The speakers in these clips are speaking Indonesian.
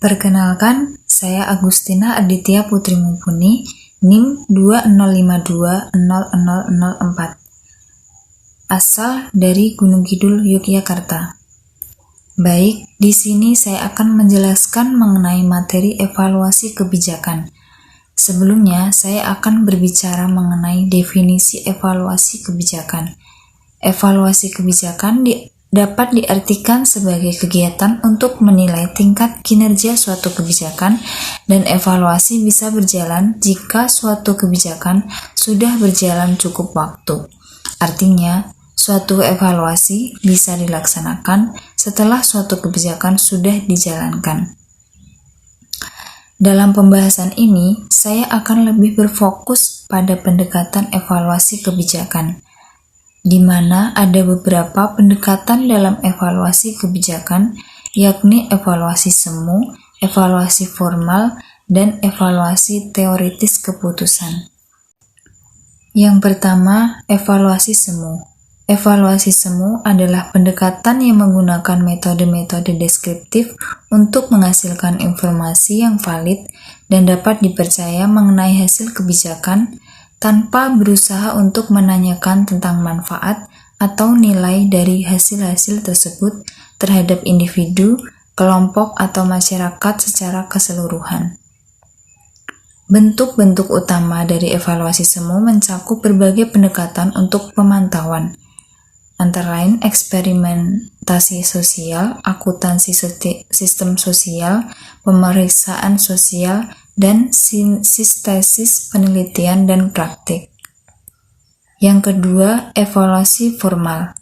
Perkenalkan, saya Agustina Aditya Putri Mumpuni, NIM 20520004. Asal dari Gunung Kidul, Yogyakarta. Baik, di sini saya akan menjelaskan mengenai materi evaluasi kebijakan. Sebelumnya, saya akan berbicara mengenai definisi evaluasi kebijakan. Evaluasi kebijakan dapat diartikan sebagai kegiatan untuk menilai tingkat kinerja suatu kebijakan, dan evaluasi bisa berjalan jika suatu kebijakan sudah berjalan cukup waktu. Artinya, suatu evaluasi bisa dilaksanakan setelah suatu kebijakan sudah dijalankan. Dalam pembahasan ini, saya akan lebih berfokus pada pendekatan evaluasi kebijakan, di mana ada beberapa pendekatan dalam evaluasi kebijakan, yakni evaluasi semu, evaluasi formal, dan evaluasi teoritis keputusan. Yang pertama, evaluasi semu. Evaluasi semu adalah pendekatan yang menggunakan metode-metode deskriptif untuk menghasilkan informasi yang valid dan dapat dipercaya mengenai hasil kebijakan, tanpa berusaha untuk menanyakan tentang manfaat atau nilai dari hasil-hasil tersebut terhadap individu, kelompok, atau masyarakat secara keseluruhan. Bentuk-bentuk utama dari evaluasi semu mencakup berbagai pendekatan untuk pemantauan, antara lain eksperimentasi sosial, akuntansi sistem sosial, pemeriksaan sosial, dan sintesis penelitian dan praktik. Yang kedua, evaluasi formal.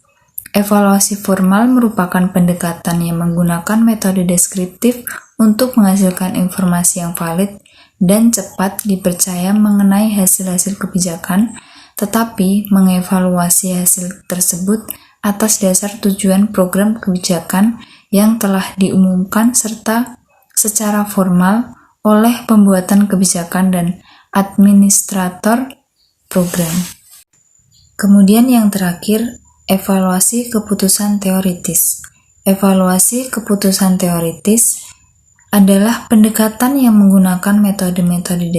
Evaluasi formal merupakan pendekatan yang menggunakan metode deskriptif untuk menghasilkan informasi yang valid dan cepat dipercaya mengenai hasil-hasil kebijakan, tetapi mengevaluasi hasil tersebut atas dasar tujuan program kebijakan yang telah diumumkan serta secara formal oleh pembuatan kebijakan dan administrator program. Kemudian yang terakhir, evaluasi keputusan teoritis. Evaluasi keputusan teoritis adalah pendekatan yang menggunakan metode-metode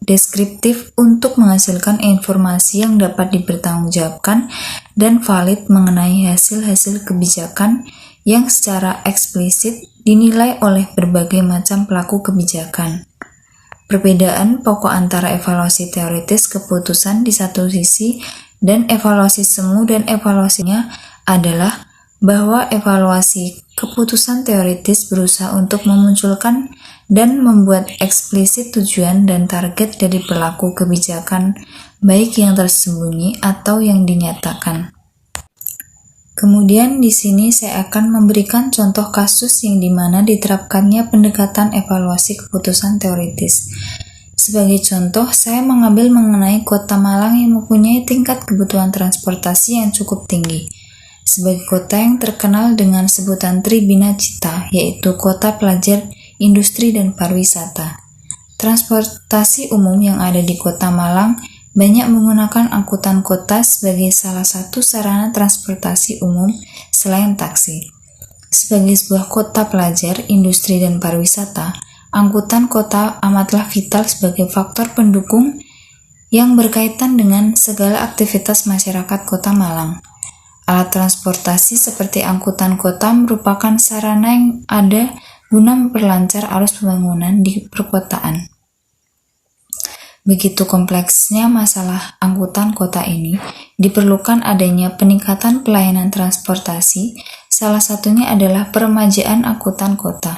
deskriptif untuk menghasilkan informasi yang dapat dipertanggungjawabkan dan valid mengenai hasil-hasil kebijakan yang secara eksplisit dinilai oleh berbagai macam pelaku kebijakan. Perbedaan pokok antara evaluasi teoritis keputusan di satu sisi dan evaluasi semu dan evaluasinya adalah bahwa evaluasi keputusan teoritis berusaha untuk memunculkan dan membuat eksplisit tujuan dan target dari pelaku kebijakan, baik yang tersembunyi atau yang dinyatakan. Kemudian di sini saya akan memberikan contoh kasus yang dimana diterapkannya pendekatan evaluasi keputusan teoritis. Sebagai contoh, saya mengambil mengenai Kota Malang yang mempunyai tingkat kebutuhan transportasi yang cukup tinggi. Sebagai kota yang terkenal dengan sebutan Tribinacita, yaitu kota pelajar, industri, dan pariwisata. Transportasi umum yang ada di Kota Malang banyak menggunakan angkutan kota sebagai salah satu sarana transportasi umum selain taksi. Sebagai sebuah kota pelajar, industri, dan pariwisata, angkutan kota amatlah vital sebagai faktor pendukung yang berkaitan dengan segala aktivitas masyarakat Kota Malang. Alat transportasi seperti angkutan kota merupakan sarana yang ada guna memperlancar arus pembangunan di perkotaan. Begitu kompleksnya masalah angkutan kota ini, diperlukan adanya peningkatan pelayanan transportasi, salah satunya adalah peremajaan angkutan kota.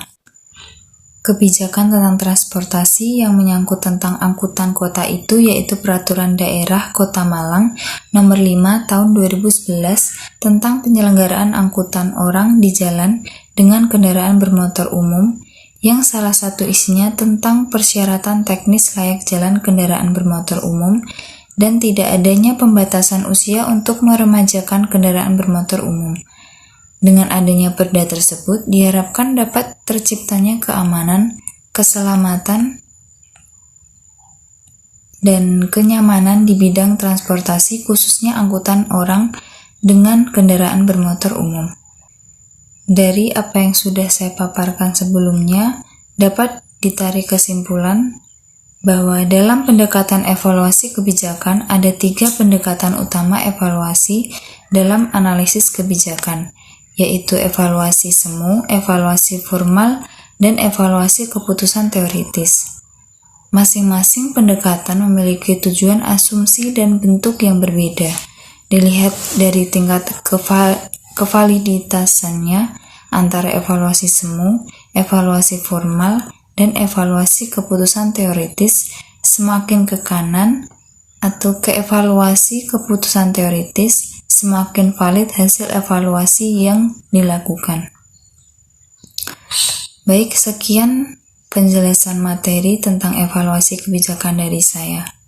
Kebijakan tentang transportasi yang menyangkut tentang angkutan kota itu yaitu Peraturan Daerah Kota Malang Nomor 5 Tahun 2011 tentang penyelenggaraan angkutan orang di jalan dengan kendaraan bermotor umum, yang salah satu isinya tentang persyaratan teknis layak jalan kendaraan bermotor umum dan tidak adanya pembatasan usia untuk meremajakan kendaraan bermotor umum. Dengan adanya perda tersebut, diharapkan dapat terciptanya keamanan, keselamatan, dan kenyamanan di bidang transportasi, khususnya angkutan orang dengan kendaraan bermotor umum. Dari apa yang sudah saya paparkan sebelumnya, dapat ditarik kesimpulan bahwa dalam pendekatan evaluasi kebijakan ada 3 pendekatan utama evaluasi dalam analisis kebijakan, yaitu evaluasi semu, evaluasi formal, dan evaluasi keputusan teoritis. Masing-masing pendekatan memiliki tujuan, asumsi, dan bentuk yang berbeda. Dilihat dari tingkat kevaliditasannya antara evaluasi semu, evaluasi formal, dan evaluasi keputusan teoritis, semakin ke kanan atau ke evaluasi keputusan teoritis, semakin valid hasil evaluasi yang dilakukan. Baik, sekian penjelasan materi tentang evaluasi kebijakan dari saya.